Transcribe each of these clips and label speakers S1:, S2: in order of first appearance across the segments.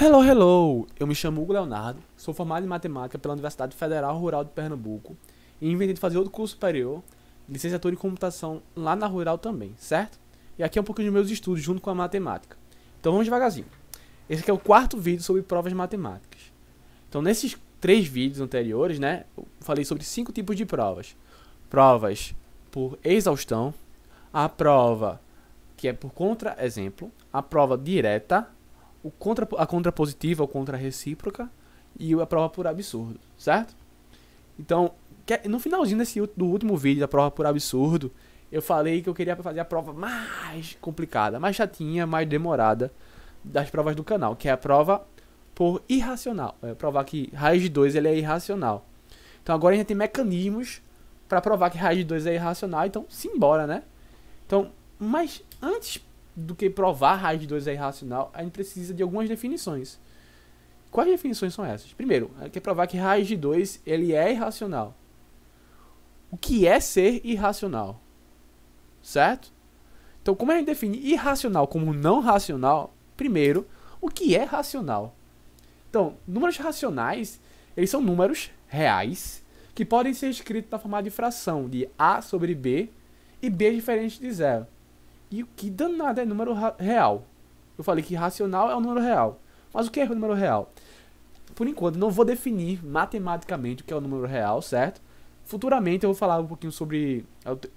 S1: Hello, hello! Eu me chamo Hugo Leonardo, sou formado em matemática pela Universidade Federal Rural de Pernambuco e inventei de fazer outro curso superior, licenciatura em computação lá na Rural também, certo? E aqui é um pouquinho dos meus estudos junto com a matemática. Então vamos devagarzinho. Esse aqui é o quarto vídeo sobre provas matemáticas. Então nesses 3 vídeos anteriores, né, eu falei sobre 5 tipos de provas. Provas por exaustão, a prova que é por contra-exemplo, a prova direta, a contrapositiva ou contra-recíproca e a prova por absurdo, certo? Então, no finalzinho do último vídeo da prova por absurdo, eu falei que eu queria fazer a prova mais complicada, mais chatinha, mais demorada das provas do canal, que é a prova por irracional. É provar que raiz de 2 ele é irracional. Então agora a gente tem mecanismos para provar que raiz de 2 é irracional, então simbora, né? Então, mas antes do que provar raiz de 2 é irracional, a gente precisa de algumas definições. Quais definições são essas? Primeiro, a gente quer provar que raiz de 2 ele é irracional. O que é ser irracional? Certo? Então, como a gente define irracional como não racional, primeiro, o que é racional? Então, números racionais, eles são números reais que podem ser escritos na forma de fração de A sobre B e B diferente de zero. E o que danado é número real? Eu falei que racional é um número real. Mas o que é o número real? Por enquanto, não vou definir matematicamente o que é o número real, certo? Futuramente eu vou falar um pouquinho sobre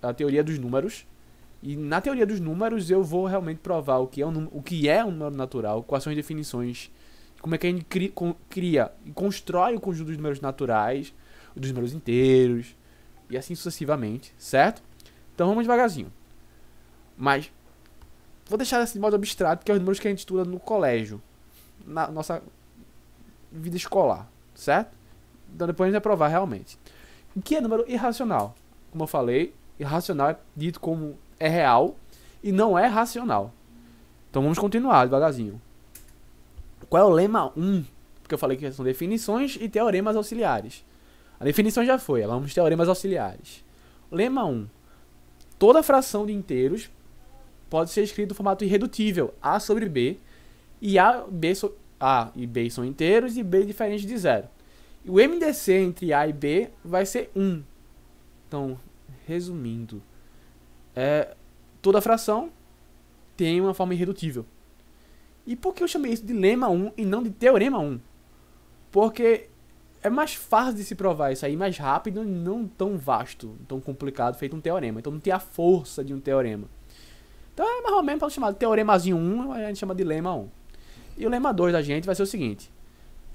S1: a teoria dos números. E na teoria dos números eu vou realmente provar o que é um número natural, quais são as definições, como é que a gente cria e constrói o conjunto dos números naturais, dos números inteiros, e assim sucessivamente, certo? Então vamos devagarzinho. Mas vou deixar assim de modo abstrato, que é os números que a gente estuda no colégio, na nossa vida escolar, certo? Então depois a gente vai provar realmente. O que é número irracional? Como eu falei, irracional é dito como é real e não é racional. Então vamos continuar devagarzinho. Qual é o lema 1? Porque eu falei que são definições e teoremas auxiliares. A definição já foi, agora vamos teoremas auxiliares. Lema 1. Toda fração de inteiros pode ser escrito no formato irredutível, A sobre B, e A e B são inteiros e B diferente de zero. E o MDC entre A e B vai ser 1. Então, resumindo, toda fração tem uma forma irredutível. E por que eu chamei isso de lema 1 e não de teorema 1? Porque é mais fácil de se provar isso aí, mais rápido e não tão vasto, tão complicado, feito um teorema. Então não tem a força de um teorema. Então é mais ou menos para chamar de teoremazinho 1, a gente chama de lema 1. E o lema 2 da gente vai ser o seguinte: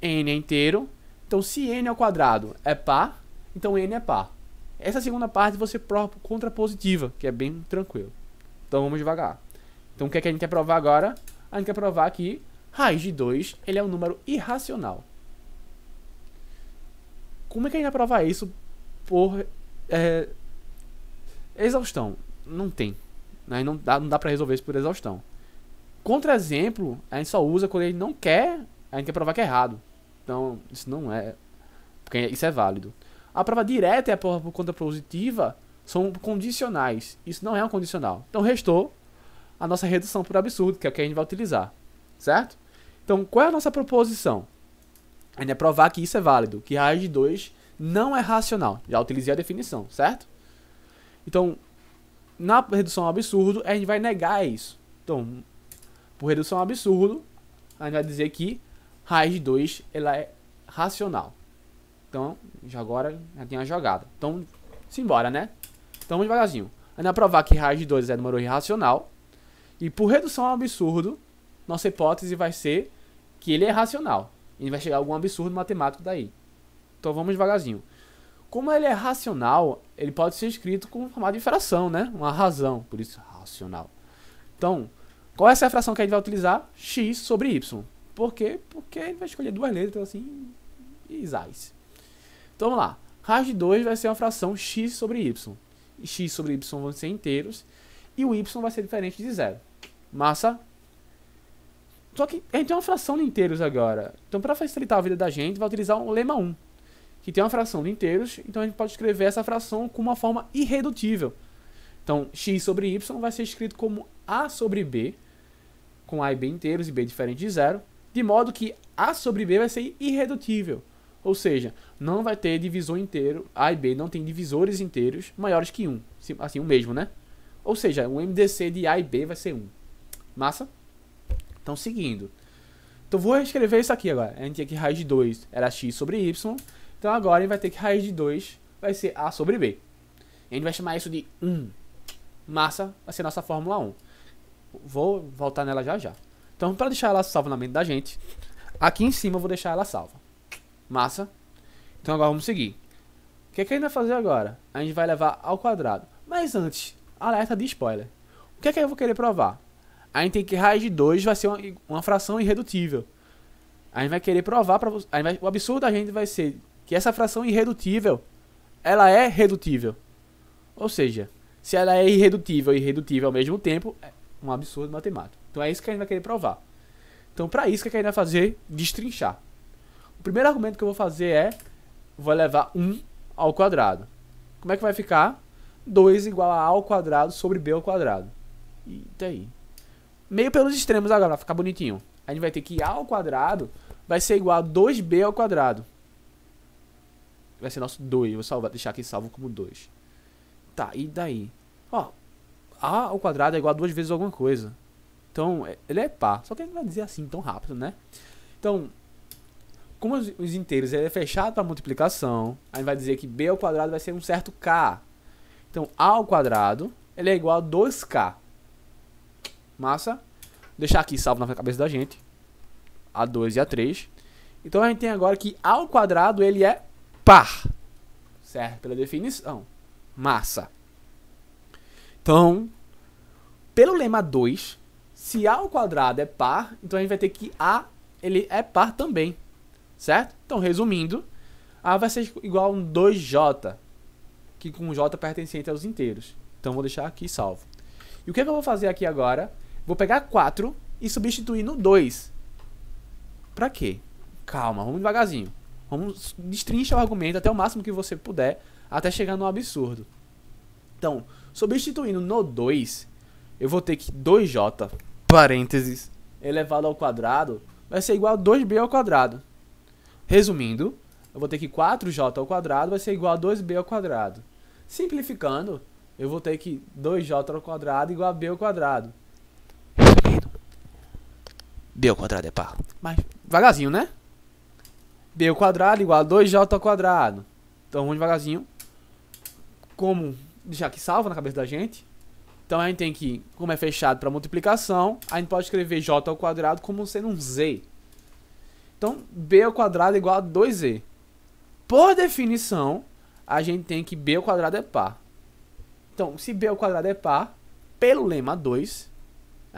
S1: n é inteiro, então se n ao quadrado é par, então n é par. Essa segunda parte você prova por contrapositiva, que é bem tranquilo. Então vamos devagar. Então o que é que a gente quer provar agora? A gente quer provar que raiz de 2 ele é um número irracional. Como é que a gente vai provar isso por exaustão? Não tem. Né? Não dá pra resolver isso por exaustão. Contra-exemplo, a gente só usa quando ele não quer, a gente quer provar que é errado. Então, isso não é, porque isso é válido. A prova direta e a prova por contrapositiva são condicionais. Isso não é um condicional. Então, restou a nossa redução por absurdo, que é o que a gente vai utilizar. Certo? Então, qual é a nossa proposição? A gente vai provar que isso é válido, que raiz de 2 não é racional. Já utilizei a definição, certo? Então, na redução ao absurdo, a gente vai negar isso. Então, por redução ao absurdo, a gente vai dizer que raiz de 2 ela é racional. Então, agora já tem a jogada. Então, simbora, né? Então, vamos devagarzinho. A gente vai provar que raiz de 2 é número irracional. E por redução ao absurdo, nossa hipótese vai ser que ele é racional. E vai chegar a algum absurdo matemático daí. Então, vamos devagarzinho. Como ele é racional, ele pode ser escrito com formato de fração, né? Uma razão, por isso racional. Então, qual é essa fração que a gente vai utilizar? X sobre Y. Por quê? Porque a gente vai escolher 2 letras assim e zais. Então vamos lá. Raiz de 2 vai ser uma fração x sobre y. E x sobre y vão ser inteiros. E o y vai ser diferente de zero. Massa? Só que a gente tem uma fração de inteiros agora. Então para facilitar a vida da gente, vai utilizar o lema 1. Que tem uma fração de inteiros. Então a gente pode escrever essa fração com uma forma irredutível. Então x sobre y vai ser escrito como a sobre b. Com a e b inteiros e b diferente de zero. de modo que A sobre B vai ser irredutível. Ou seja, não vai ter divisor inteiro, A e B não tem divisores inteiros maiores que 1. Assim, o mesmo, né? Ou seja, o MDC de A e B vai ser 1. Massa? Então, seguindo. Então, vou reescrever isso aqui agora. A gente tinha que raiz de 2 era x sobre y. Então, agora a gente vai ter que raiz de 2 vai ser A sobre B. A gente vai chamar isso de 1. Massa vai ser nossa fórmula 1. Vou voltar nela já já. Então, para deixar ela salva na mente da gente, aqui em cima eu vou deixar ela salva. Massa? Então, agora vamos seguir. O que a gente vai fazer agora? A gente vai levar ao quadrado. Mas antes, alerta de spoiler. O que eu vou querer provar? A gente tem que raiz de 2 vai ser uma fração irredutível. A gente vai querer provar para você. O absurdo da gente vai ser que essa fração irredutível, ela é redutível. Ou seja, se ela é irredutível e irredutível ao mesmo tempo, é um absurdo matemático. Então é isso que a gente vai querer provar. Então para isso, o que a gente vai fazer? Destrinchar. O primeiro argumento que eu vou fazer é, vou levar 1 ao quadrado. Como é que vai ficar? 2 igual a ao quadrado sobre b ao quadrado. E daí? Meio pelos extremos agora, vai ficar bonitinho. A gente vai ter que a ao quadrado vai ser igual a 2b ao quadrado. Vai ser nosso 2. Vou salvar, deixar aqui salvo como 2. Tá, e daí? Ó, a ao quadrado é igual a 2 vezes alguma coisa. Então, ele é par. Só que a gente vai dizer assim tão rápido, né? Então, como os inteiros ele é fechado para multiplicação, a gente vai dizer que b ao quadrado vai ser um certo k. Então, a ao quadrado ele é igual a 2k. Massa? Vou deixar aqui salvo na cabeça da gente. A2 e A3. Então a gente tem agora que A ao quadrado ele é par. Certo? Pela definição. Massa. Então, pelo lema 2, se A ao quadrado é par, então a gente vai ter que A ele é par também. Certo? Então, resumindo, A vai ser igual a um 2J, que com J pertencente aos inteiros. Então, vou deixar aqui salvo. E o que eu vou fazer aqui agora? Vou pegar 4 e substituir no 2. Pra quê? Calma, vamos devagarzinho. Vamos destrinchar o argumento até o máximo que você puder, até chegar no absurdo. Então, substituindo no 2, eu vou ter que 2j, parênteses, elevado ao quadrado, vai ser igual a 2b ao quadrado. Resumindo, eu vou ter que 4j ao quadrado vai ser igual a 2b ao quadrado. Simplificando, eu vou ter que 2j ao quadrado igual a b ao quadrado. B ao quadrado é par. Mas devagarzinho, né? B ao quadrado igual a 2j ao quadrado. Então vamos devagarzinho. Como deixar aqui salvo na cabeça da gente. Então a gente tem que, como é fechado para multiplicação, a gente pode escrever j ao quadrado como sendo um z. Então b ao quadrado é igual a 2z. Por definição, a gente tem que b ao quadrado é par. Então, se b ao quadrado é par, pelo lema 2,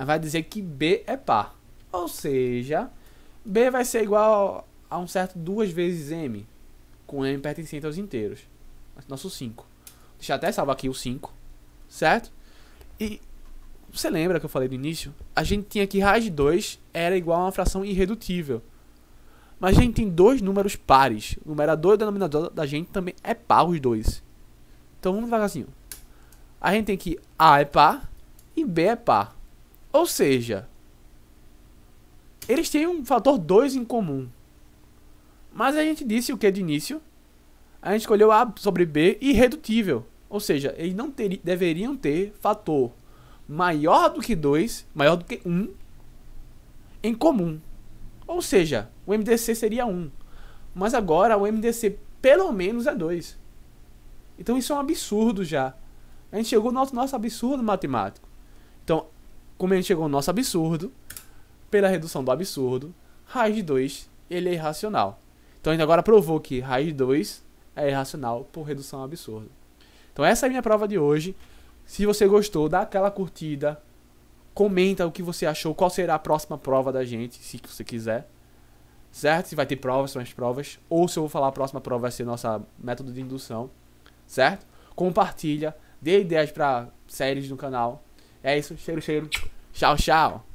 S1: vai dizer que b é par. Ou seja, b vai ser igual a um certo 2 vezes m, com m pertencente aos inteiros. Nosso 5. Deixa eu até salvar aqui o 5, certo? E você lembra que eu falei no início? A gente tinha que raiz de 2 era igual a uma fração irredutível. Mas a gente tem dois números pares. O numerador e o denominador da gente também é par os dois. Então vamos devagarzinho. A gente tem que A é par e B é par. Ou seja, eles têm um fator 2 em comum. Mas a gente disse o que de início? A gente escolheu A sobre B irredutível. Ou seja, eles não deveriam ter fator maior do que 2, maior do que 1 em comum. Ou seja, o MDC seria 1. Mas agora o MDC pelo menos é 2. Então isso é um absurdo já. A gente chegou no nosso absurdo matemático. Então, como a gente chegou no nosso absurdo, pela redução do absurdo, raiz de 2 ele é irracional. Então a gente agora provou que raiz de 2 é irracional por redução ao absurdo. Então essa é a minha prova de hoje. Se você gostou, dá aquela curtida. Comenta o que você achou, qual será a próxima prova da gente, se você quiser. Certo? Se vai ter provas, são as provas. Ou se eu vou falar a próxima prova vai ser nossa método de indução. Certo? Compartilha, dê ideias para séries no canal. É isso, cheiro, cheiro. Tchau, tchau.